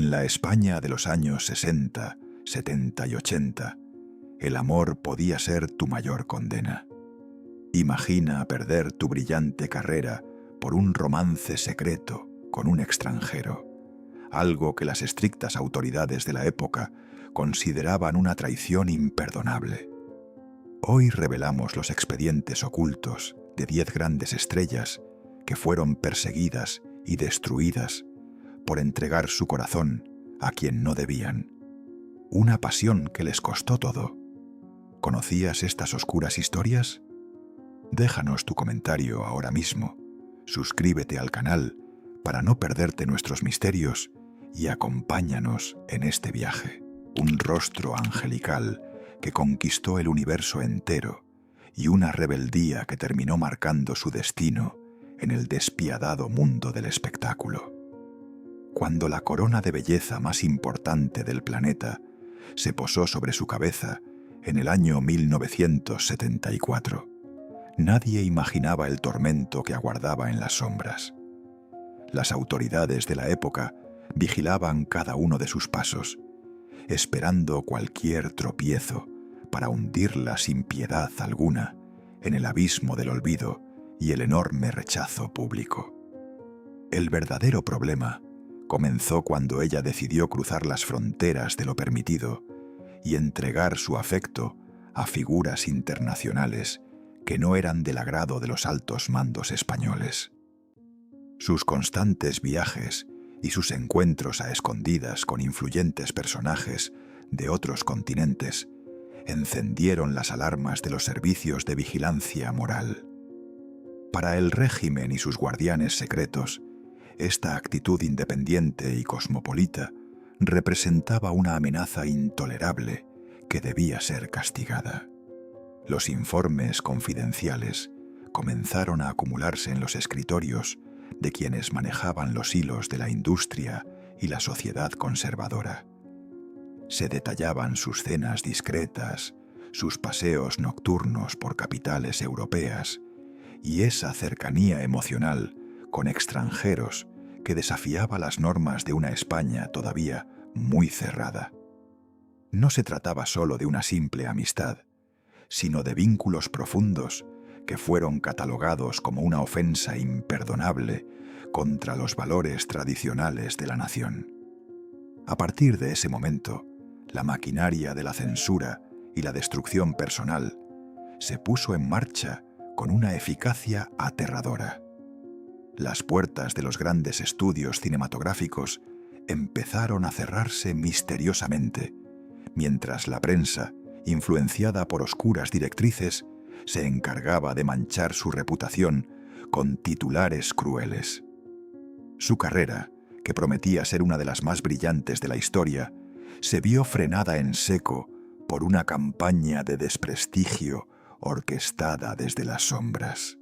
En la España de los años 60, 70 y 80, el amor podía ser tu mayor condena. Imagina perder tu brillante carrera por un romance secreto con un extranjero, algo que las estrictas autoridades de la época consideraban una traición imperdonable. Hoy revelamos los expedientes ocultos de 10 grandes estrellas que fueron perseguidas y destruidas por entregar su corazón a quien no debían. Una pasión que les costó todo. ¿Conocías estas oscuras historias? Déjanos tu comentario ahora mismo. Suscríbete al canal para no perderte nuestros misterios y acompáñanos en este viaje. Un rostro angelical que conquistó el universo entero y una rebeldía que terminó marcando su destino en el despiadado mundo del espectáculo. Cuando la corona de belleza más importante del planeta se posó sobre su cabeza en el año 1974, nadie imaginaba el tormento que aguardaba en las sombras. Las autoridades de la época vigilaban cada uno de sus pasos, esperando cualquier tropiezo para hundirla sin piedad alguna en el abismo del olvido y el enorme rechazo público. El verdadero problema comenzó cuando ella decidió cruzar las fronteras de lo permitido y entregar su afecto a figuras internacionales que no eran del agrado de los altos mandos españoles. Sus constantes viajes y sus encuentros a escondidas con influyentes personajes de otros continentes encendieron las alarmas de los servicios de vigilancia moral. Para el régimen y sus guardianes secretos, esta actitud independiente y cosmopolita representaba una amenaza intolerable que debía ser castigada. Los informes confidenciales comenzaron a acumularse en los escritorios de quienes manejaban los hilos de la industria y la sociedad conservadora. Se detallaban sus cenas discretas, sus paseos nocturnos por capitales europeas y esa cercanía emocional con extranjeros que desafiaba las normas de una España todavía muy cerrada. No se trataba solo de una simple amistad, sino de vínculos profundos que fueron catalogados como una ofensa imperdonable contra los valores tradicionales de la nación. A partir de ese momento, la maquinaria de la censura y la destrucción personal se puso en marcha con una eficacia aterradora. Las puertas de los grandes estudios cinematográficos empezaron a cerrarse misteriosamente, mientras la prensa, influenciada por oscuras directrices, se encargaba de manchar su reputación con titulares crueles. Su carrera, que prometía ser una de las más brillantes de la historia, se vio frenada en seco por una campaña de desprestigio orquestada desde las sombras.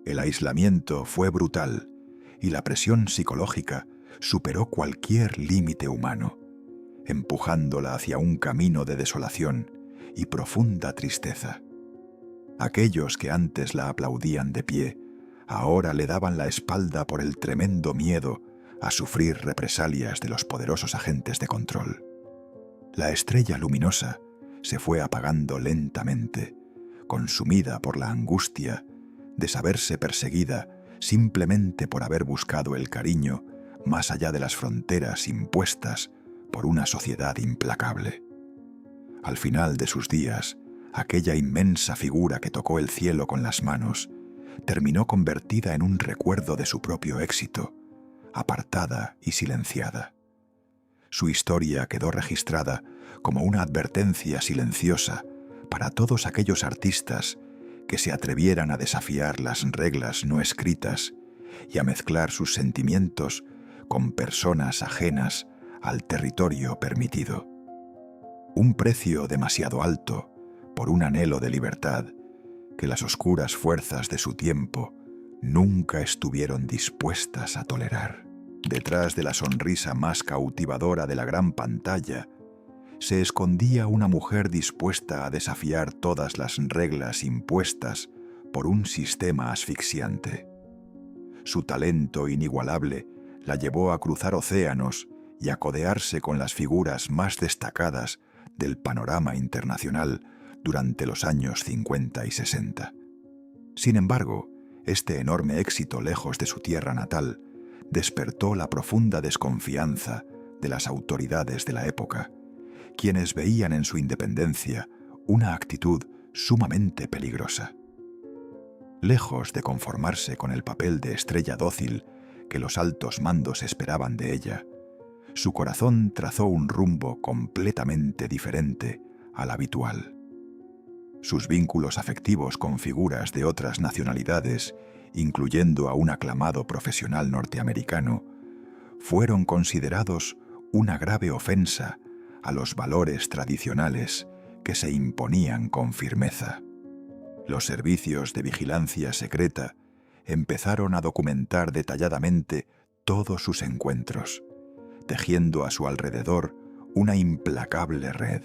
El aislamiento fue brutal y la presión psicológica superó cualquier límite humano, empujándola hacia un camino de desolación y profunda tristeza. Aquellos que antes la aplaudían de pie, ahora le daban la espalda por el tremendo miedo a sufrir represalias de los poderosos agentes de control. La estrella luminosa se fue apagando lentamente, consumida por la angustia de saberse perseguida simplemente por haber buscado el cariño más allá de las fronteras impuestas por una sociedad implacable. Al final de sus días, aquella inmensa figura que tocó el cielo con las manos terminó convertida en un recuerdo de su propio éxito, apartada y silenciada. Su historia quedó registrada como una advertencia silenciosa para todos aquellos artistas que se atrevieran a desafiar las reglas no escritas y a mezclar sus sentimientos con personas ajenas al territorio permitido. Un precio demasiado alto por un anhelo de libertad que las oscuras fuerzas de su tiempo nunca estuvieron dispuestas a tolerar. Detrás de la sonrisa más cautivadora de la gran pantalla se escondía una mujer dispuesta a desafiar todas las reglas impuestas por un sistema asfixiante. Su talento inigualable la llevó a cruzar océanos y a codearse con las figuras más destacadas del panorama internacional durante los años 50 y 60. Sin embargo, este enorme éxito lejos de su tierra natal despertó la profunda desconfianza de las autoridades de la época, quienes veían en su independencia una actitud sumamente peligrosa. Lejos de conformarse con el papel de estrella dócil que los altos mandos esperaban de ella, su corazón trazó un rumbo completamente diferente al habitual. Sus vínculos afectivos con figuras de otras nacionalidades, incluyendo a un aclamado profesional norteamericano, fueron considerados una grave ofensa a los valores tradicionales que se imponían con firmeza. Los servicios de vigilancia secreta empezaron a documentar detalladamente todos sus encuentros, tejiendo a su alrededor una implacable red.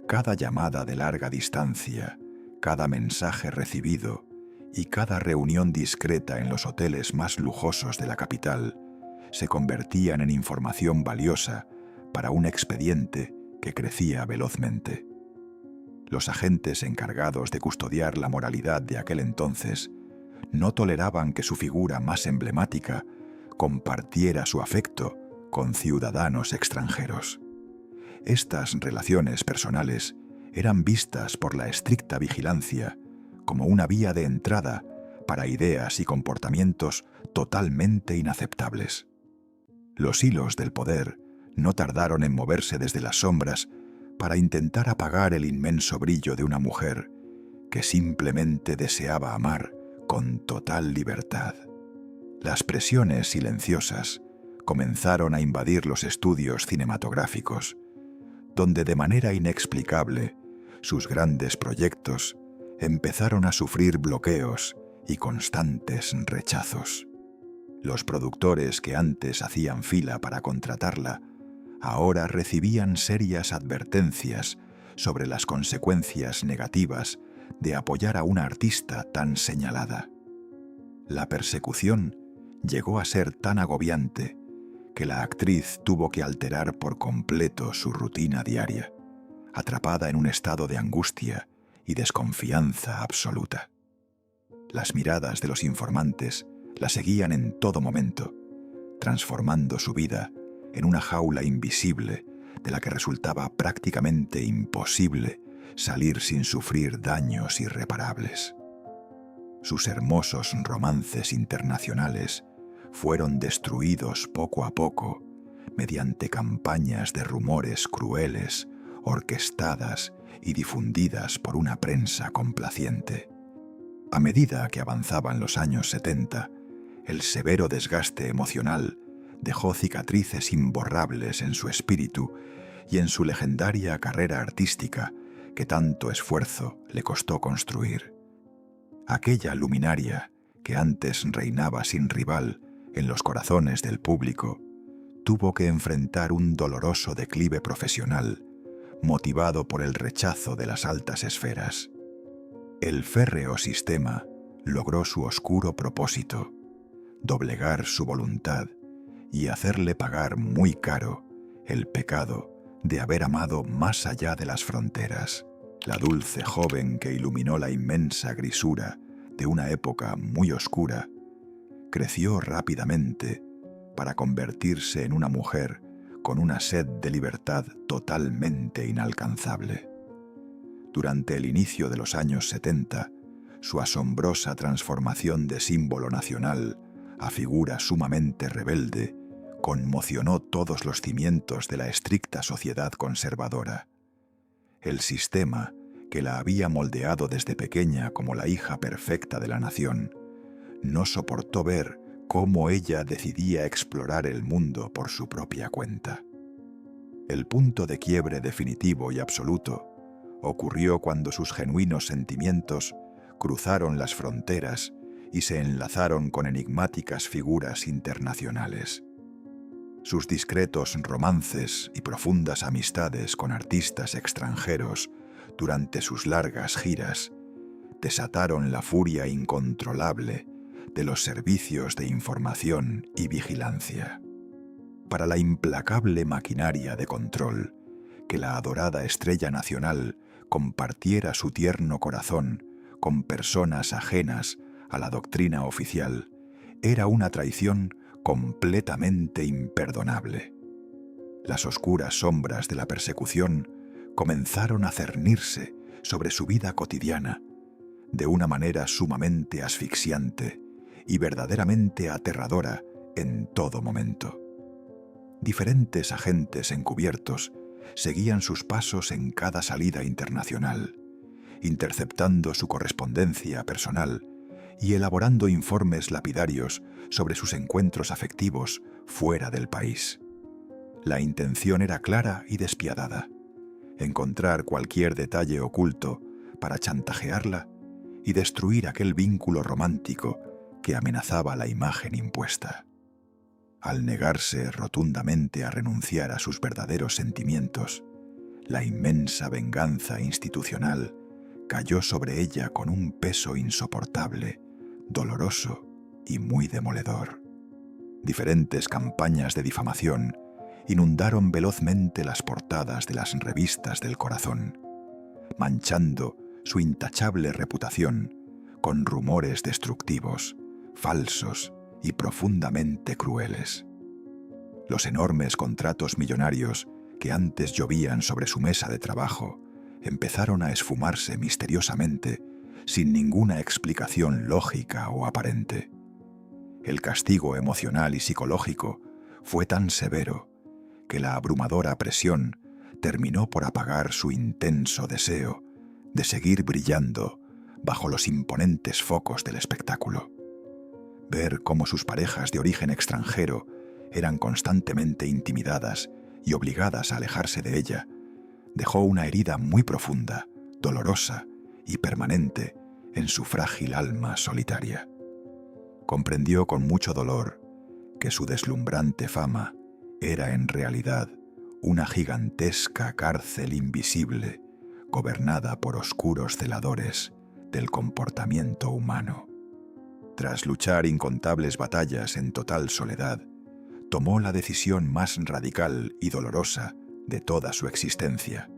Cada llamada de larga distancia, cada mensaje recibido y cada reunión discreta en los hoteles más lujosos de la capital se convertían en información valiosa para un expediente que crecía velozmente. Los agentes encargados de custodiar la moralidad de aquel entonces no toleraban que su figura más emblemática compartiera su afecto con ciudadanos extranjeros. Estas relaciones personales eran vistas por la estricta vigilancia como una vía de entrada para ideas y comportamientos totalmente inaceptables. Los hilos del poder no tardaron en moverse desde las sombras para intentar apagar el inmenso brillo de una mujer que simplemente deseaba amar con total libertad. Las presiones silenciosas comenzaron a invadir los estudios cinematográficos, donde de manera inexplicable sus grandes proyectos empezaron a sufrir bloqueos y constantes rechazos. Los productores que antes hacían fila para contratarla ahora recibían serias advertencias sobre las consecuencias negativas de apoyar a una artista tan señalada. La persecución llegó a ser tan agobiante que la actriz tuvo que alterar por completo su rutina diaria, atrapada en un estado de angustia y desconfianza absoluta. Las miradas de los informantes la seguían en todo momento, transformando su vida en una jaula invisible de la que resultaba prácticamente imposible salir sin sufrir daños irreparables. Sus hermosos romances internacionales fueron destruidos poco a poco mediante campañas de rumores crueles, orquestadas y difundidas por una prensa complaciente. A medida que avanzaban los años 70, el severo desgaste emocional dejó cicatrices imborrables en su espíritu y en su legendaria carrera artística que tanto esfuerzo le costó construir. Aquella luminaria que antes reinaba sin rival en los corazones del público tuvo que enfrentar un doloroso declive profesional motivado por el rechazo de las altas esferas. El férreo sistema logró su oscuro propósito: doblegar su voluntad y hacerle pagar muy caro el pecado de haber amado más allá de las fronteras. La dulce joven que iluminó la inmensa grisura de una época muy oscura creció rápidamente para convertirse en una mujer con una sed de libertad totalmente inalcanzable. Durante el inicio de los años 70, su asombrosa transformación de símbolo nacional a figura sumamente rebelde conmocionó todos los cimientos de la estricta sociedad conservadora. El sistema, que la había moldeado desde pequeña como la hija perfecta de la nación, no soportó ver cómo ella decidía explorar el mundo por su propia cuenta. El punto de quiebre definitivo y absoluto ocurrió cuando sus genuinos sentimientos cruzaron las fronteras y se enlazaron con enigmáticas figuras internacionales. Sus discretos romances y profundas amistades con artistas extranjeros durante sus largas giras desataron la furia incontrolable de los servicios de información y vigilancia. para la implacable maquinaria de control, que la adorada estrella nacional compartiera su tierno corazón con personas ajenas a la doctrina oficial, era una traición completamente imperdonable. Las oscuras sombras de la persecución comenzaron a cernirse sobre su vida cotidiana de una manera sumamente asfixiante y verdaderamente aterradora en todo momento. Diferentes agentes encubiertos seguían sus pasos en cada salida internacional, interceptando su correspondencia personal y elaborando informes lapidarios sobre sus encuentros afectivos fuera del país. La intención era clara y despiadada: encontrar cualquier detalle oculto para chantajearla y destruir aquel vínculo romántico que amenazaba la imagen impuesta. Al negarse rotundamente a renunciar a sus verdaderos sentimientos, la inmensa venganza institucional cayó sobre ella con un peso insoportable, doloroso y muy demoledor. Diferentes campañas de difamación inundaron velozmente las portadas de las revistas del corazón, manchando su intachable reputación con rumores destructivos, falsos y profundamente crueles. Los enormes contratos millonarios que antes llovían sobre su mesa de trabajo empezaron a esfumarse misteriosamente, sin ninguna explicación lógica o aparente. El castigo emocional y psicológico fue tan severo que la abrumadora presión terminó por apagar su intenso deseo de seguir brillando bajo los imponentes focos del espectáculo. Ver cómo sus parejas de origen extranjero eran constantemente intimidadas y obligadas a alejarse de ella dejó una herida muy profunda, dolorosa y permanente en su frágil alma solitaria. Comprendió con mucho dolor que su deslumbrante fama era en realidad una gigantesca cárcel invisible gobernada por oscuros celadores del comportamiento humano. Tras luchar incontables batallas en total soledad, tomó la decisión más radical y dolorosa de toda su existencia: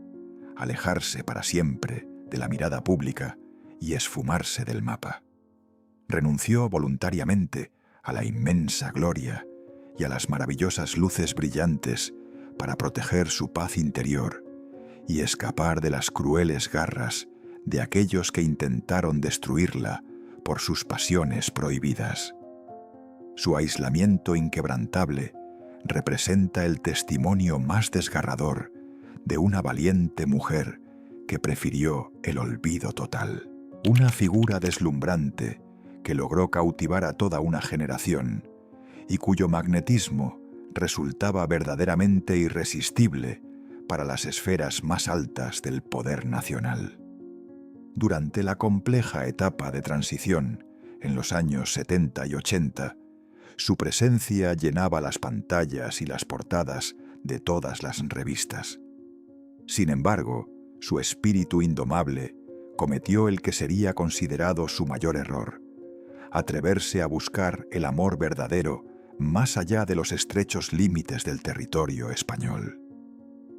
alejarse para siempre de la mirada pública y esfumarse del mapa. Renunció voluntariamente a la inmensa gloria y a las maravillosas luces brillantes para proteger su paz interior y escapar de las crueles garras de aquellos que intentaron destruirla por sus pasiones prohibidas. Su aislamiento inquebrantable representa el testimonio más desgarrador de una valiente mujer que prefirió el olvido total. Una figura deslumbrante que logró cautivar a toda una generación y cuyo magnetismo resultaba verdaderamente irresistible para las esferas más altas del poder nacional. Durante la compleja etapa de transición en los años 70 y 80, su presencia llenaba las pantallas y las portadas de todas las revistas. Sin embargo, su espíritu indomable cometió el que sería considerado su mayor error: atreverse a buscar el amor verdadero más allá de los estrechos límites del territorio español.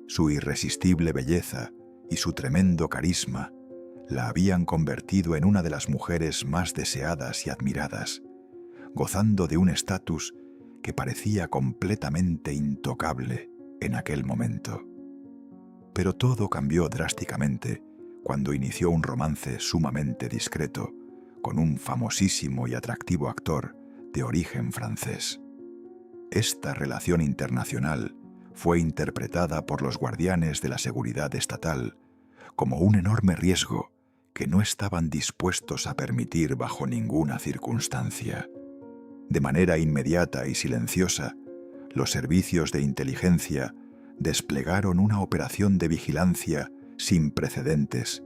Su irresistible belleza y su tremendo carisma la habían convertido en una de las mujeres más deseadas y admiradas, gozando de un estatus que parecía completamente intocable en aquel momento. Pero todo cambió drásticamente cuando inició un romance sumamente discreto con un famosísimo y atractivo actor de origen francés. Esta relación internacional fue interpretada por los guardianes de la seguridad estatal como un enorme riesgo que no estaban dispuestos a permitir bajo ninguna circunstancia. De manera inmediata y silenciosa, los servicios de inteligencia desplegaron una operación de vigilancia sin precedentes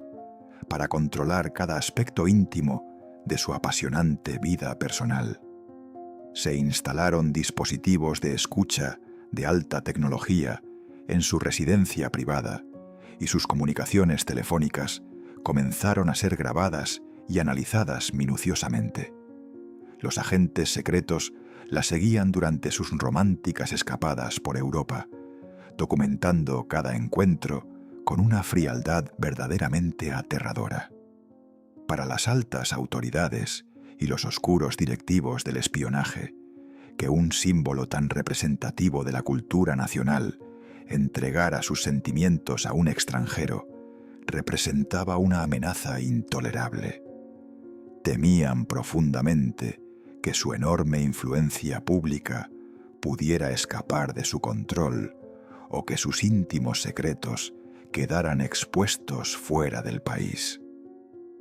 para controlar cada aspecto íntimo de su apasionante vida personal. Se instalaron dispositivos de escucha de alta tecnología en su residencia privada y sus comunicaciones telefónicas comenzaron a ser grabadas y analizadas minuciosamente. Los agentes secretos la seguían durante sus románticas escapadas por Europa, documentando cada encuentro con una frialdad verdaderamente aterradora. Para las altas autoridades y los oscuros directivos del espionaje, que un símbolo tan representativo de la cultura nacional entregara sus sentimientos a un extranjero representaba una amenaza intolerable. Temían profundamente que su enorme influencia pública pudiera escapar de su control o que sus íntimos secretos quedaran expuestos fuera del país.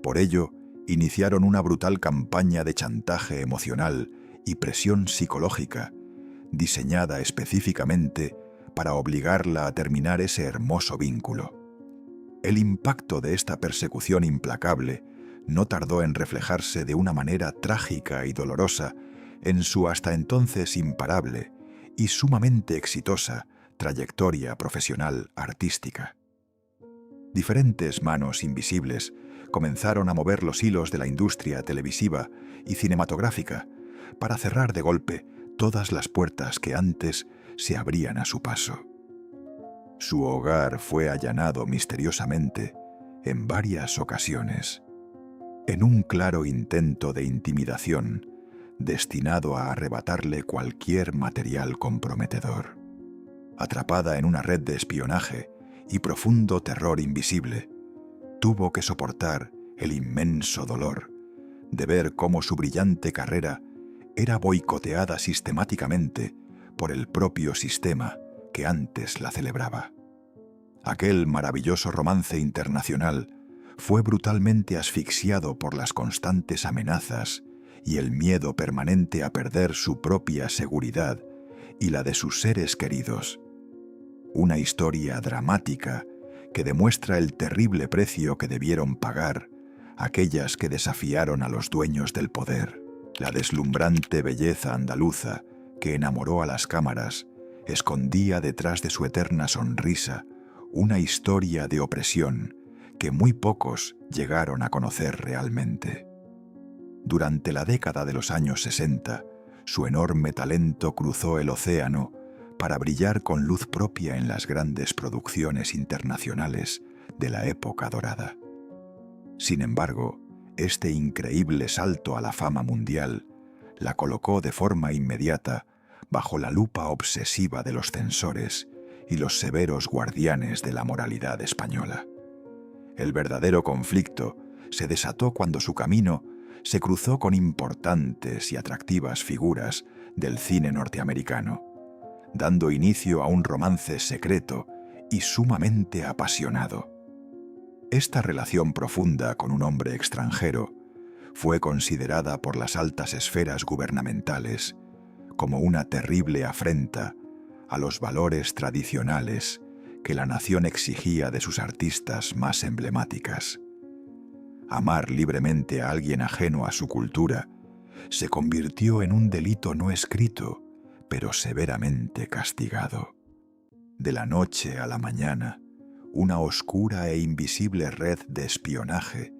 Por ello, iniciaron una brutal campaña de chantaje emocional y presión psicológica, diseñada específicamente para obligarla a terminar ese hermoso vínculo. El impacto de esta persecución implacable no tardó en reflejarse de una manera trágica y dolorosa en su hasta entonces imparable y sumamente exitosa trayectoria profesional artística. Diferentes manos invisibles comenzaron a mover los hilos de la industria televisiva y cinematográfica para cerrar de golpe todas las puertas que antes se abrían a su paso. Su hogar fue allanado misteriosamente en varias ocasiones, en un claro intento de intimidación destinado a arrebatarle cualquier material comprometedor. Atrapada en una red de espionaje y profundo terror invisible, tuvo que soportar el inmenso dolor de ver cómo su brillante carrera era boicoteada sistemáticamente por el propio sistema que antes la celebraba. Aquel maravilloso romance internacional fue brutalmente asfixiado por las constantes amenazas y el miedo permanente a perder su propia seguridad y la de sus seres queridos. Una historia dramática que demuestra el terrible precio que debieron pagar aquellas que desafiaron a los dueños del poder. La deslumbrante belleza andaluza que enamoró a las cámaras escondía detrás de su eterna sonrisa una historia de opresión que muy pocos llegaron a conocer realmente. Durante la década de los años 60, su enorme talento cruzó el océano para brillar con luz propia en las grandes producciones internacionales de la época dorada. Sin embargo, este increíble salto a la fama mundial la colocó de forma inmediata bajo la lupa obsesiva de los censores y los severos guardianes de la moralidad española. El verdadero conflicto se desató cuando su camino se cruzó con importantes y atractivas figuras del cine norteamericano, dando inicio a un romance secreto y sumamente apasionado. Esta relación profunda con un hombre extranjero fue considerada por las altas esferas gubernamentales como una terrible afrenta a los valores tradicionales que la nación exigía de sus artistas más emblemáticas. Amar libremente a alguien ajeno a su cultura se convirtió en un delito no escrito, pero severamente castigado. De la noche a la mañana, una oscura e invisible red de espionaje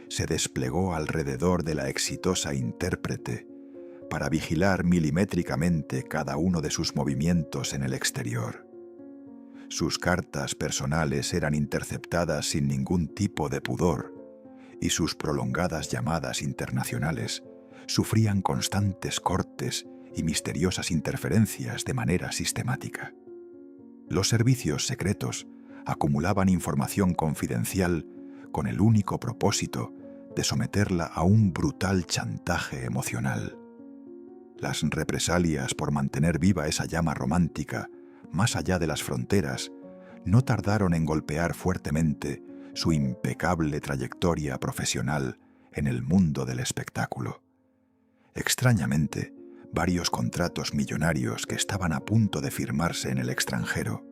se desplegó alrededor de la exitosa intérprete para vigilar milimétricamente cada uno de sus movimientos en el exterior. Sus cartas personales eran interceptadas sin ningún tipo de pudor y sus prolongadas llamadas internacionales sufrían constantes cortes y misteriosas interferencias de manera sistemática. Los servicios secretos acumulaban información confidencial con el único propósito de someterla a un brutal chantaje emocional. Las represalias por mantener viva esa llama romántica, más allá de las fronteras, no tardaron en golpear fuertemente su impecable trayectoria profesional en el mundo del espectáculo. Extrañamente, varios contratos millonarios que estaban a punto de firmarse en el extranjero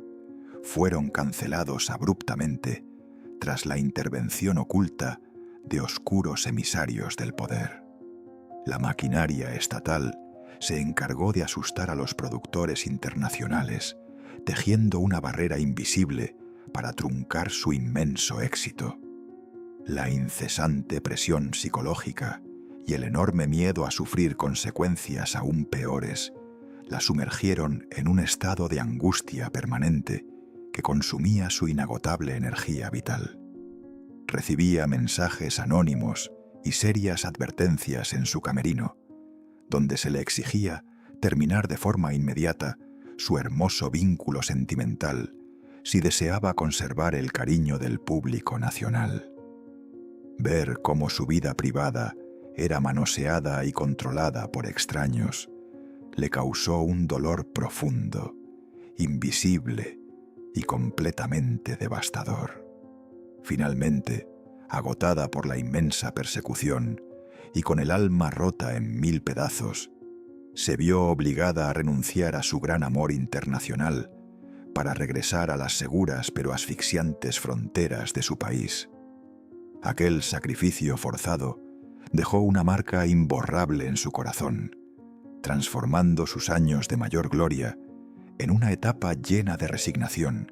fueron cancelados abruptamente tras la intervención oculta de oscuros emisarios del poder. La maquinaria estatal se encargó de asustar a los productores internacionales, tejiendo una barrera invisible para truncar su inmenso éxito. La incesante presión psicológica y el enorme miedo a sufrir consecuencias aún peores la sumergieron en un estado de angustia permanente que consumía su inagotable energía vital. Recibía mensajes anónimos y serias advertencias en su camerino, donde se le exigía terminar de forma inmediata su hermoso vínculo sentimental si deseaba conservar el cariño del público nacional. Ver cómo su vida privada era manoseada y controlada por extraños le causó un dolor profundo, invisible y completamente devastador. Finalmente, agotada por la inmensa persecución y con el alma rota en 1000 pedazos, se vio obligada a renunciar a su gran amor internacional para regresar a las seguras pero asfixiantes fronteras de su país. Aquel sacrificio forzado dejó una marca imborrable en su corazón, transformando sus años de mayor gloria en una etapa llena de resignación,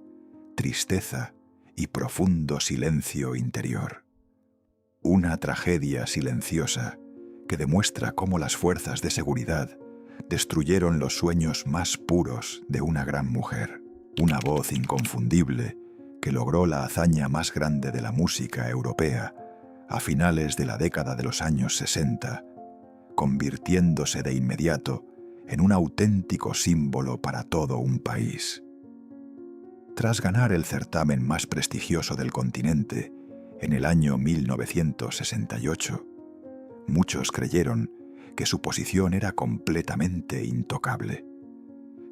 tristeza y profundo silencio interior. Una tragedia silenciosa que demuestra cómo las fuerzas de seguridad destruyeron los sueños más puros de una gran mujer, una voz inconfundible que logró la hazaña más grande de la música europea a finales de la década de los años 60, convirtiéndose de inmediato en un auténtico símbolo para todo un país. Tras ganar el certamen más prestigioso del continente en el año 1968, muchos creyeron que su posición era completamente intocable.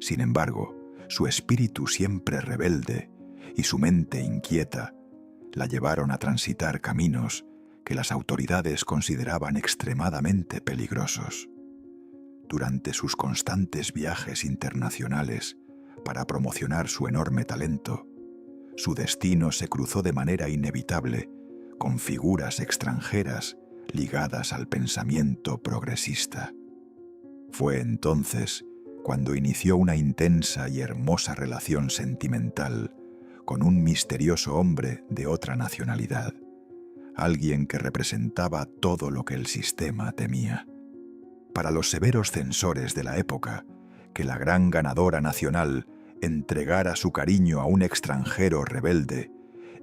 Sin embargo, su espíritu siempre rebelde y su mente inquieta la llevaron a transitar caminos que las autoridades consideraban extremadamente peligrosos. Durante sus constantes viajes internacionales para promocionar su enorme talento, su destino se cruzó de manera inevitable con figuras extranjeras ligadas al pensamiento progresista. Fue entonces cuando inició una intensa y hermosa relación sentimental con un misterioso hombre de otra nacionalidad, alguien que representaba todo lo que el sistema temía. Para los severos censores de la época, que la gran ganadora nacional entregara su cariño a un extranjero rebelde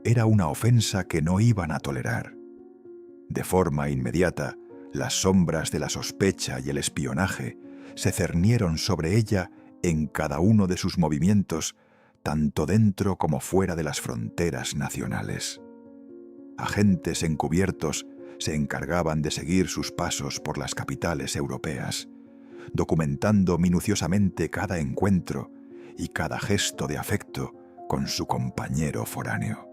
era una ofensa que no iban a tolerar. De forma inmediata, las sombras de la sospecha y el espionaje se cernieron sobre ella en cada uno de sus movimientos, tanto dentro como fuera de las fronteras nacionales. Agentes encubiertos se encargaban de seguir sus pasos por las capitales europeas, documentando minuciosamente cada encuentro y cada gesto de afecto con su compañero foráneo.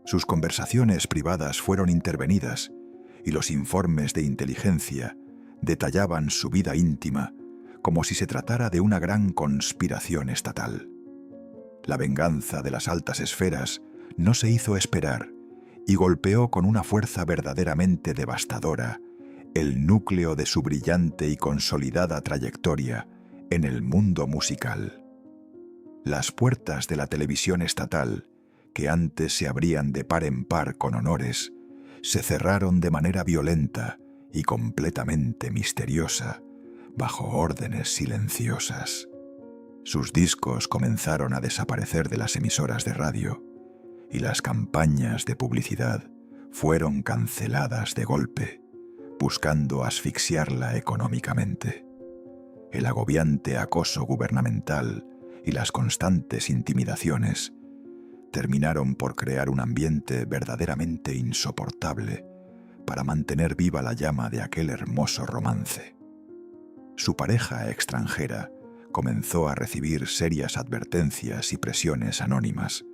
Sus conversaciones privadas fueron intervenidas y los informes de inteligencia detallaban su vida íntima como si se tratara de una gran conspiración estatal. La venganza de las altas esferas no se hizo esperar y golpeó con una fuerza verdaderamente devastadora el núcleo de su brillante y consolidada trayectoria en el mundo musical. Las puertas de la televisión estatal, que antes se abrían de par en par con honores, se cerraron de manera violenta y completamente misteriosa, bajo órdenes silenciosas. Sus discos comenzaron a desaparecer de las emisoras de radio y las campañas de publicidad fueron canceladas de golpe, buscando asfixiarla económicamente. El agobiante acoso gubernamental y las constantes intimidaciones terminaron por crear un ambiente verdaderamente insoportable para mantener viva la llama de aquel hermoso romance. Su pareja extranjera comenzó a recibir serias advertencias y presiones anónimas,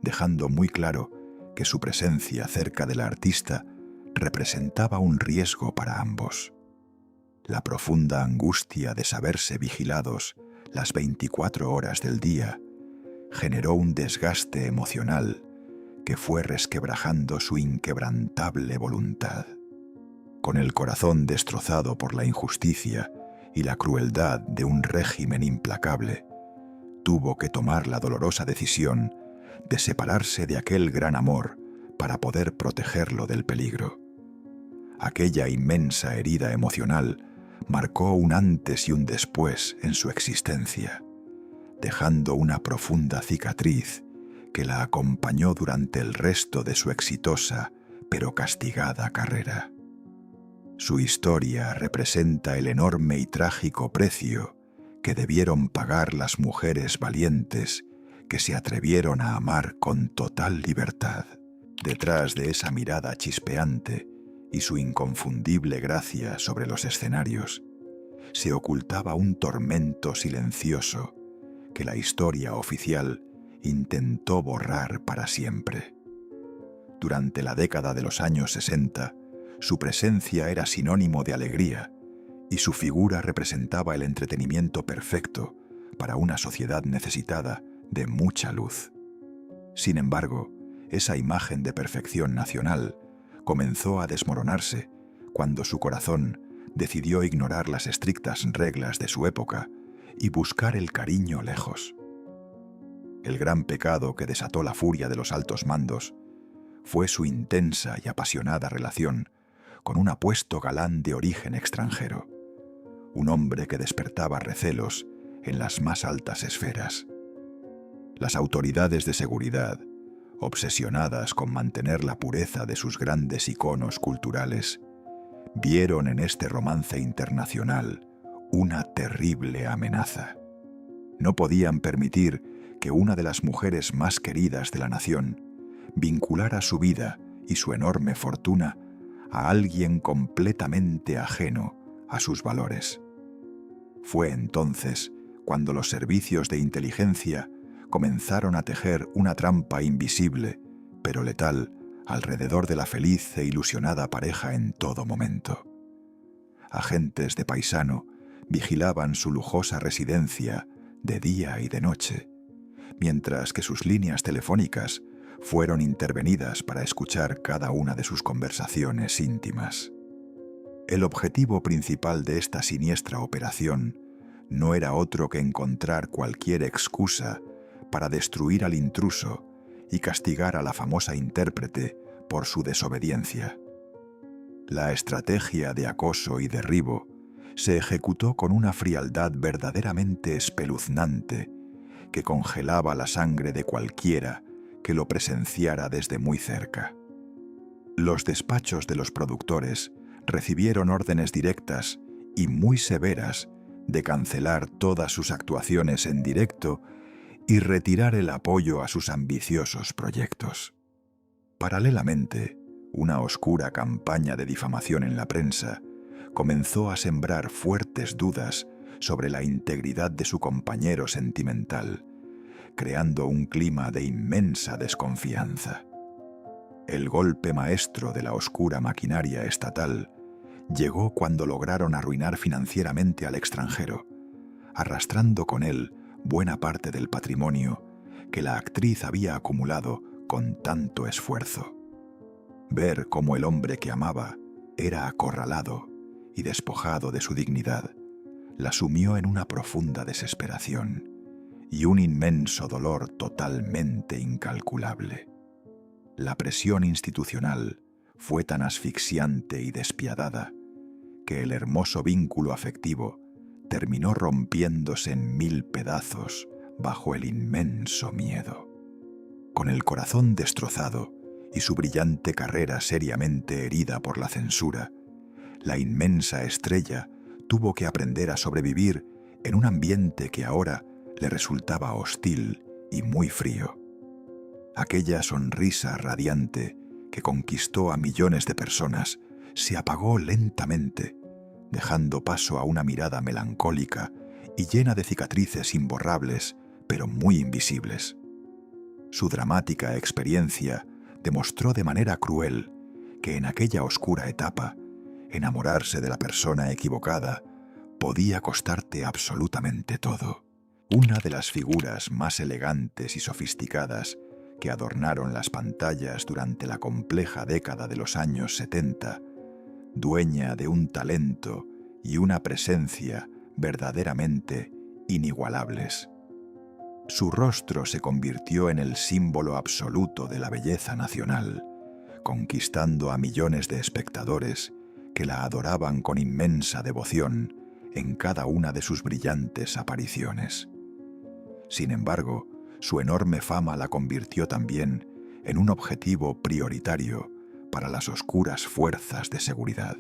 dejando muy claro que su presencia cerca de la artista representaba un riesgo para ambos. La profunda angustia de saberse vigilados las 24 horas del día generó un desgaste emocional que fue resquebrajando su inquebrantable voluntad. Con el corazón destrozado por la injusticia y la crueldad de un régimen implacable, tuvo que tomar la dolorosa decisión de separarse de aquel gran amor para poder protegerlo del peligro. Aquella inmensa herida emocional marcó un antes y un después en su existencia, dejando una profunda cicatriz que la acompañó durante el resto de su exitosa pero castigada carrera. Su historia representa el enorme y trágico precio que debieron pagar las mujeres valientes que se atrevieron a amar con total libertad. Detrás de esa mirada chispeante y su inconfundible gracia sobre los escenarios, se ocultaba un tormento silencioso que la historia oficial intentó borrar para siempre. Durante la década de los años 60, su presencia era sinónimo de alegría y su figura representaba el entretenimiento perfecto para una sociedad necesitada de mucha luz. Sin embargo, esa imagen de perfección nacional comenzó a desmoronarse cuando su corazón decidió ignorar las estrictas reglas de su época y buscar el cariño lejos. El gran pecado que desató la furia de los altos mandos fue su intensa y apasionada relación con un apuesto galán de origen extranjero, un hombre que despertaba recelos en las más altas esferas. Las autoridades de seguridad, obsesionadas con mantener la pureza de sus grandes iconos culturales, vieron en este romance internacional una terrible amenaza. No podían permitir que una de las mujeres más queridas de la nación vinculara su vida y su enorme fortuna a alguien completamente ajeno a sus valores. Fue entonces cuando los servicios de inteligencia comenzaron a tejer una trampa invisible, pero letal, alrededor de la feliz e ilusionada pareja en todo momento. Agentes de paisano vigilaban su lujosa residencia de día y de noche, mientras que sus líneas telefónicas fueron intervenidas para escuchar cada una de sus conversaciones íntimas. El objetivo principal de esta siniestra operación no era otro que encontrar cualquier excusa para destruir al intruso y castigar a la famosa intérprete por su desobediencia. La estrategia de acoso y derribo se ejecutó con una frialdad verdaderamente espeluznante que congelaba la sangre de cualquiera que lo presenciara desde muy cerca. Los despachos de los productores recibieron órdenes directas y muy severas de cancelar todas sus actuaciones en directo y retirar el apoyo a sus ambiciosos proyectos. Paralelamente, una oscura campaña de difamación en la prensa comenzó a sembrar fuertes dudas sobre la integridad de su compañero sentimental, creando un clima de inmensa desconfianza. El golpe maestro de la oscura maquinaria estatal llegó cuando lograron arruinar financieramente al extranjero, arrastrando con él buena parte del patrimonio que la actriz había acumulado con tanto esfuerzo. Ver cómo el hombre que amaba era acorralado y despojado de su dignidad la sumió en una profunda desesperación y un inmenso dolor totalmente incalculable. La presión institucional fue tan asfixiante y despiadada que el hermoso vínculo afectivo terminó rompiéndose en 1000 pedazos bajo el inmenso miedo. Con el corazón destrozado y su brillante carrera seriamente herida por la censura, la inmensa estrella tuvo que aprender a sobrevivir en un ambiente que ahora le resultaba hostil y muy frío. Aquella sonrisa radiante que conquistó a millones de personas se apagó lentamente, dejando paso a una mirada melancólica y llena de cicatrices imborrables, pero muy invisibles. Su dramática experiencia demostró de manera cruel que en aquella oscura etapa, enamorarse de la persona equivocada podía costarte absolutamente todo. Una de las figuras más elegantes y sofisticadas que adornaron las pantallas durante la compleja década de los años 70, dueña de un talento y una presencia verdaderamente inigualables. Su rostro se convirtió en el símbolo absoluto de la belleza nacional, conquistando a millones de espectadores que la adoraban con inmensa devoción en cada una de sus brillantes apariciones. Sin embargo, su enorme fama la convirtió también en un objetivo prioritario para las oscuras fuerzas de seguridad.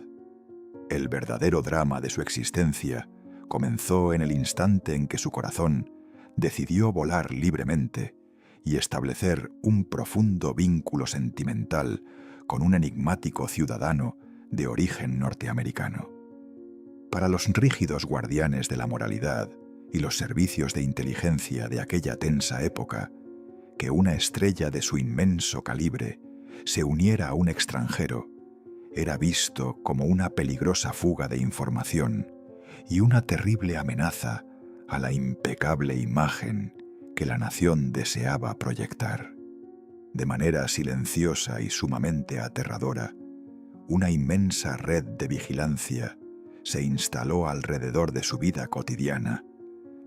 El verdadero drama de su existencia comenzó en el instante en que su corazón decidió volar libremente y establecer un profundo vínculo sentimental con un enigmático ciudadano de origen norteamericano. Para los rígidos guardianes de la moralidad y los servicios de inteligencia de aquella tensa época, que una estrella de su inmenso calibre se uniera a un extranjero era visto como una peligrosa fuga de información y una terrible amenaza a la impecable imagen que la nación deseaba proyectar. De manera silenciosa y sumamente aterradora, una inmensa red de vigilancia se instaló alrededor de su vida cotidiana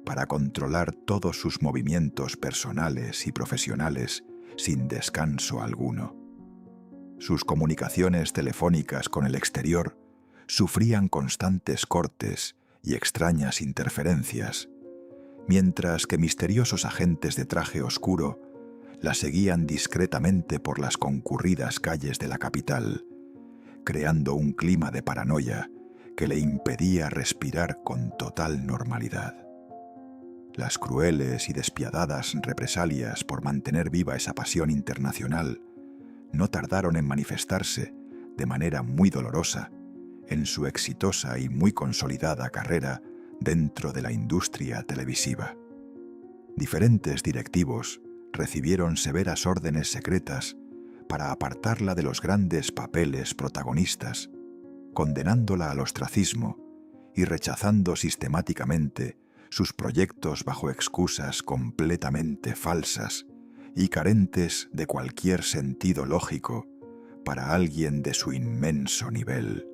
para controlar todos sus movimientos personales y profesionales sin descanso alguno. Sus comunicaciones telefónicas con el exterior sufrían constantes cortes y extrañas interferencias, mientras que misteriosos agentes de traje oscuro la seguían discretamente por las concurridas calles de la capital, creando un clima de paranoia que le impedía respirar con total normalidad. Las crueles y despiadadas represalias por mantener viva esa pasión internacional no tardaron en manifestarse de manera muy dolorosa en su exitosa y muy consolidada carrera dentro de la industria televisiva. Diferentes directivos recibieron severas órdenes secretas para apartarla de los grandes papeles protagonistas, condenándola al ostracismo y rechazando sistemáticamente sus proyectos bajo excusas completamente falsas y carentes de cualquier sentido lógico para alguien de su inmenso nivel.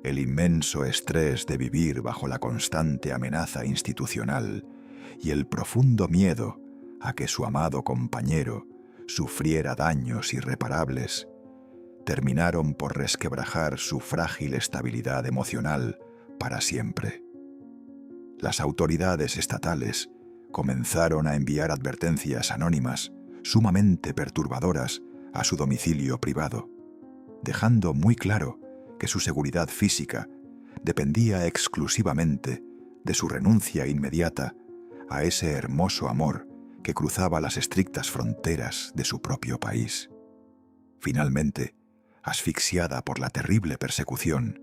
El inmenso estrés de vivir bajo la constante amenaza institucional y el profundo miedo a que su amado compañero sufriera daños irreparables terminaron por resquebrajar su frágil estabilidad emocional para siempre. Las autoridades estatales comenzaron a enviar advertencias anónimas sumamente perturbadoras a su domicilio privado, dejando muy claro que su seguridad física dependía exclusivamente de su renuncia inmediata a ese hermoso amor que cruzaba las estrictas fronteras de su propio país. Finalmente, asfixiada por la terrible persecución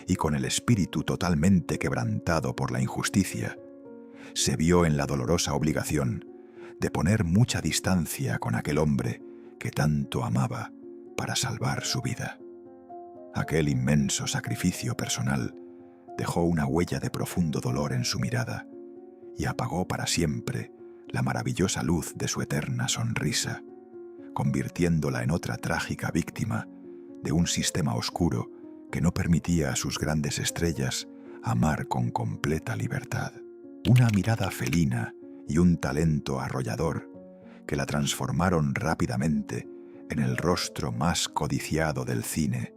y con el espíritu totalmente quebrantado por la injusticia, se vio en la dolorosa obligación de poner mucha distancia con aquel hombre que tanto amaba para salvar su vida. Aquel inmenso sacrificio personal dejó una huella de profundo dolor en su mirada y apagó para siempre la maravillosa luz de su eterna sonrisa, convirtiéndola en otra trágica víctima de un sistema oscuro que no permitía a sus grandes estrellas amar con completa libertad. Una mirada felina y un talento arrollador que la transformaron rápidamente en el rostro más codiciado del cine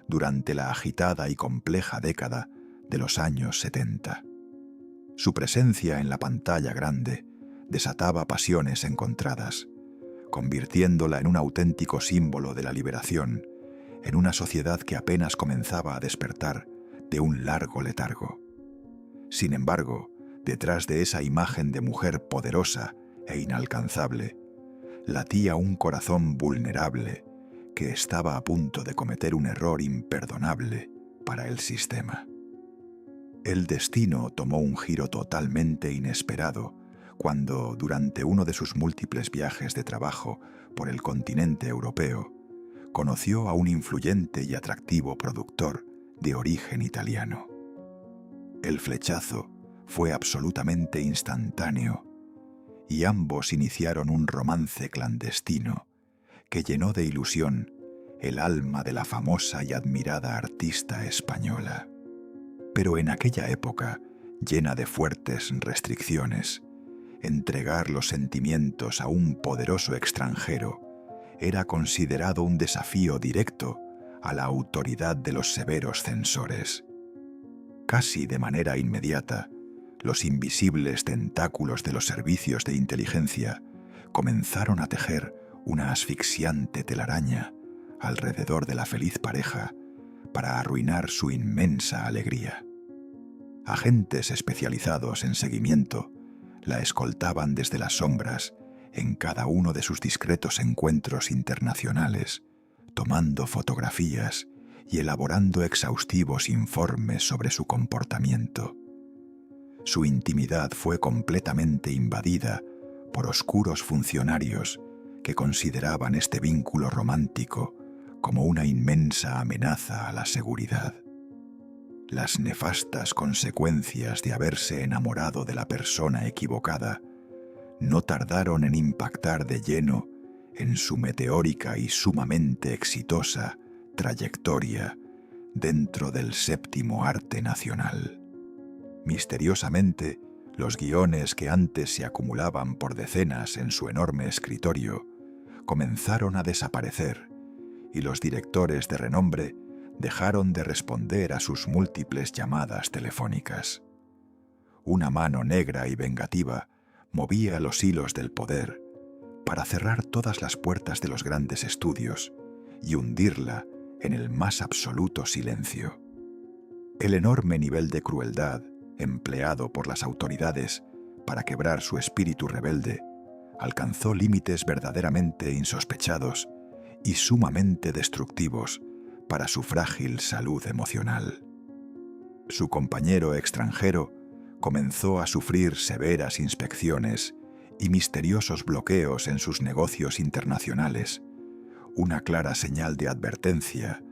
durante la agitada y compleja década de los años 70. Su presencia en la pantalla grande desataba pasiones encontradas, convirtiéndola en un auténtico símbolo de la liberación en una sociedad que apenas comenzaba a despertar de un largo letargo. Sin embargo, detrás de esa imagen de mujer poderosa e inalcanzable, latía un corazón vulnerable que estaba a punto de cometer un error imperdonable para el sistema. El destino tomó un giro totalmente inesperado cuando, durante uno de sus múltiples viajes de trabajo por el continente europeo, conoció a un influyente y atractivo productor de origen italiano. El flechazo fue absolutamente instantáneo y ambos iniciaron un romance clandestino que llenó de ilusión el alma de la famosa y admirada artista española. Pero en aquella época, llena de fuertes restricciones, entregar los sentimientos a un poderoso extranjero era considerado un desafío directo a la autoridad de los severos censores. Casi de manera inmediata, los invisibles tentáculos de los servicios de inteligencia comenzaron a tejer una asfixiante telaraña alrededor de la feliz pareja para arruinar su inmensa alegría. Agentes especializados en seguimiento la escoltaban desde las sombras en cada uno de sus discretos encuentros internacionales, tomando fotografías y elaborando exhaustivos informes sobre su comportamiento. Su intimidad fue completamente invadida por oscuros funcionarios que consideraban este vínculo romántico como una inmensa amenaza a la seguridad. Las nefastas consecuencias de haberse enamorado de la persona equivocada no tardaron en impactar de lleno en su meteórica y sumamente exitosa trayectoria dentro del séptimo arte nacional. Misteriosamente, los guiones que antes se acumulaban por decenas en su enorme escritorio comenzaron a desaparecer y los directores de renombre dejaron de responder a sus múltiples llamadas telefónicas. Una mano negra y vengativa movía los hilos del poder para cerrar todas las puertas de los grandes estudios y hundirla en el más absoluto silencio. El enorme nivel de crueldad empleado por las autoridades para quebrar su espíritu rebelde alcanzó límites verdaderamente insospechados y sumamente destructivos para su frágil salud emocional. Su compañero extranjero comenzó a sufrir severas inspecciones y misteriosos bloqueos en sus negocios internacionales, una clara señal de advertencia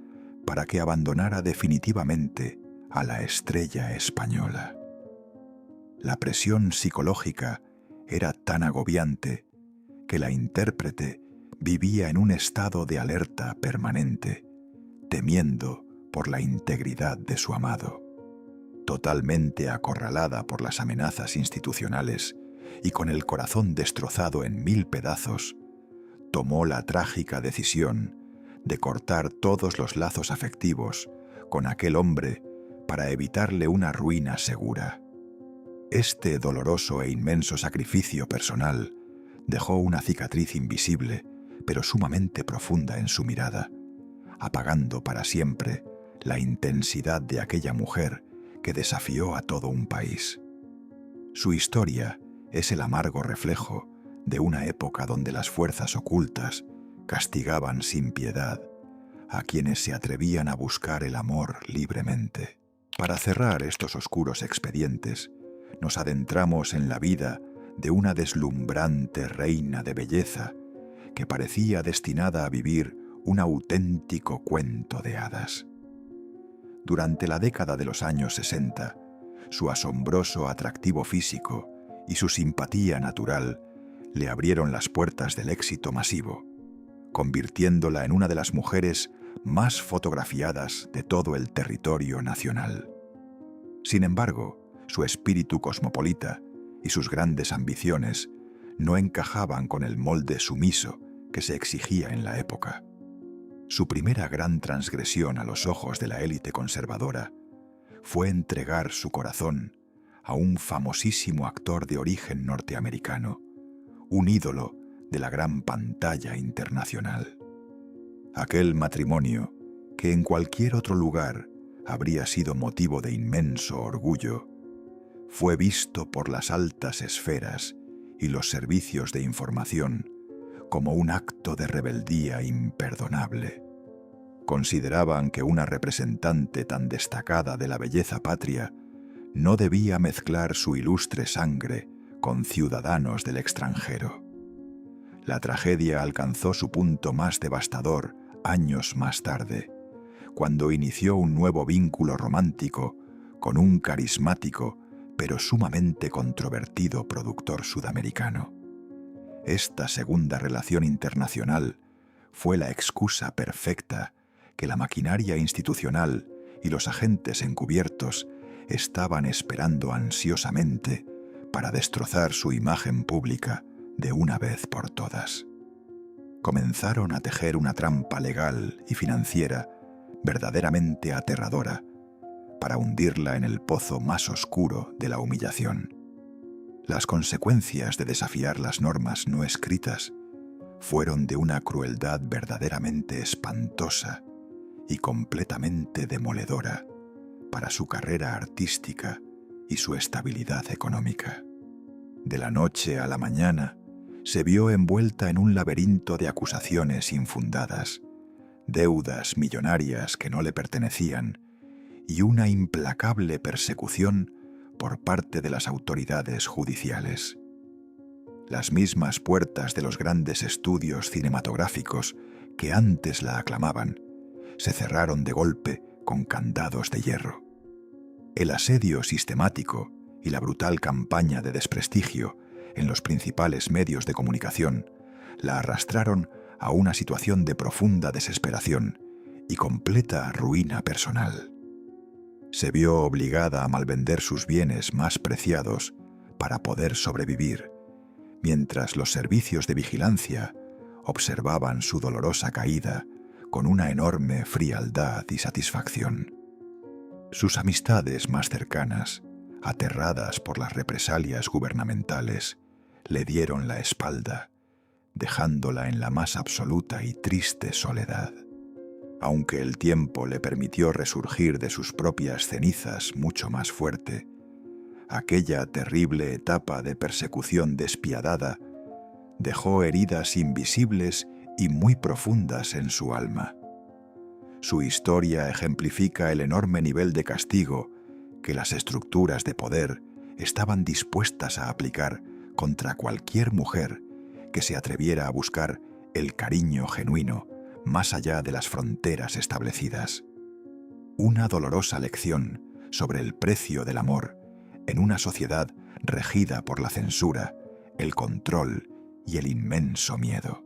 para que abandonara definitivamente a la estrella española. La presión psicológica era tan agobiante que la intérprete vivía en un estado de alerta permanente, temiendo por la integridad de su amado. Totalmente acorralada por las amenazas institucionales y con el corazón destrozado en 1000 pedazos, tomó la trágica decisión de cortar todos los lazos afectivos con aquel hombre para evitarle una ruina segura. Este doloroso e inmenso sacrificio personal dejó una cicatriz invisible, pero sumamente profunda en su mirada, apagando para siempre la intensidad de aquella mujer que desafió a todo un país. Su historia es el amargo reflejo de una época donde las fuerzas ocultas castigaban sin piedad a quienes se atrevían a buscar el amor libremente. Para cerrar estos oscuros expedientes, nos adentramos en la vida de una deslumbrante reina de belleza que parecía destinada a vivir un auténtico cuento de hadas. Durante la década de los años 60, su asombroso atractivo físico y su simpatía natural le abrieron las puertas del éxito masivo, convirtiéndola en una de las mujeres más fotografiadas de todo el territorio nacional. Sin embargo, su espíritu cosmopolita y sus grandes ambiciones no encajaban con el molde sumiso que se exigía en la época. Su primera gran transgresión a los ojos de la élite conservadora fue entregar su corazón a un famosísimo actor de origen norteamericano, un ídolo de la gran pantalla internacional. Aquel matrimonio, que en cualquier otro lugar habría sido motivo de inmenso orgullo, fue visto por las altas esferas y los servicios de información como un acto de rebeldía imperdonable. Consideraban que una representante tan destacada de la belleza patria no debía mezclar su ilustre sangre con ciudadanos del extranjero. La tragedia alcanzó su punto más devastador años más tarde, cuando inició un nuevo vínculo romántico con un carismático pero sumamente controvertido productor sudamericano. Esta segunda relación internacional fue la excusa perfecta que la maquinaria institucional y los agentes encubiertos estaban esperando ansiosamente para destrozar su imagen pública de una vez por todas. Comenzaron a tejer una trampa legal y financiera verdaderamente aterradora para hundirla en el pozo más oscuro de la humillación. Las consecuencias de desafiar las normas no escritas fueron de una crueldad verdaderamente espantosa y completamente demoledora para su carrera artística y su estabilidad económica. De la noche a la mañana, se vio envuelta en un laberinto de acusaciones infundadas, deudas millonarias que no le pertenecían y una implacable persecución por parte de las autoridades judiciales. Las mismas puertas de los grandes estudios cinematográficos que antes la aclamaban se cerraron de golpe con candados de hierro. El asedio sistemático y la brutal campaña de desprestigio en los principales medios de comunicación la arrastraron a una situación de profunda desesperación y completa ruina personal. Se vio obligada a malvender sus bienes más preciados para poder sobrevivir, mientras los servicios de vigilancia observaban su dolorosa caída con una enorme frialdad y satisfacción. Sus amistades más cercanas, aterradas por las represalias gubernamentales, le dieron la espalda, dejándola en la más absoluta y triste soledad. Aunque el tiempo le permitió resurgir de sus propias cenizas mucho más fuerte, aquella terrible etapa de persecución despiadada dejó heridas invisibles y muy profundas en su alma. Su historia ejemplifica el enorme nivel de castigo que las estructuras de poder estaban dispuestas a aplicar contra cualquier mujer que se atreviera a buscar el cariño genuino más allá de las fronteras establecidas. Una dolorosa lección sobre el precio del amor en una sociedad regida por la censura, el control y el inmenso miedo.